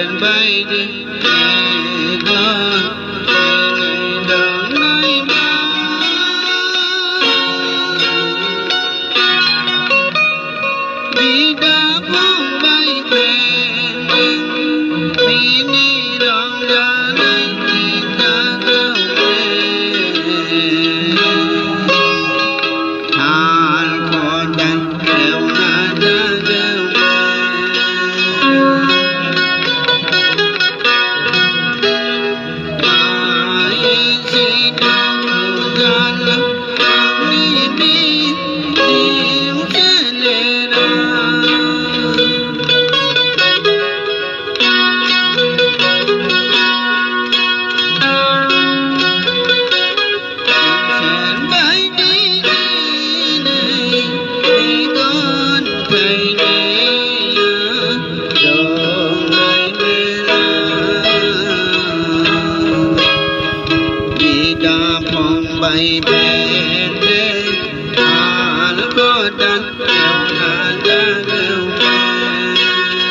thuyền bay đi con đường nơi ba vì đã phong bay thuyền vì đi đâu ra đây thì ta kêu than khó đành kêu na ra kêu bay bên đây nó có đàn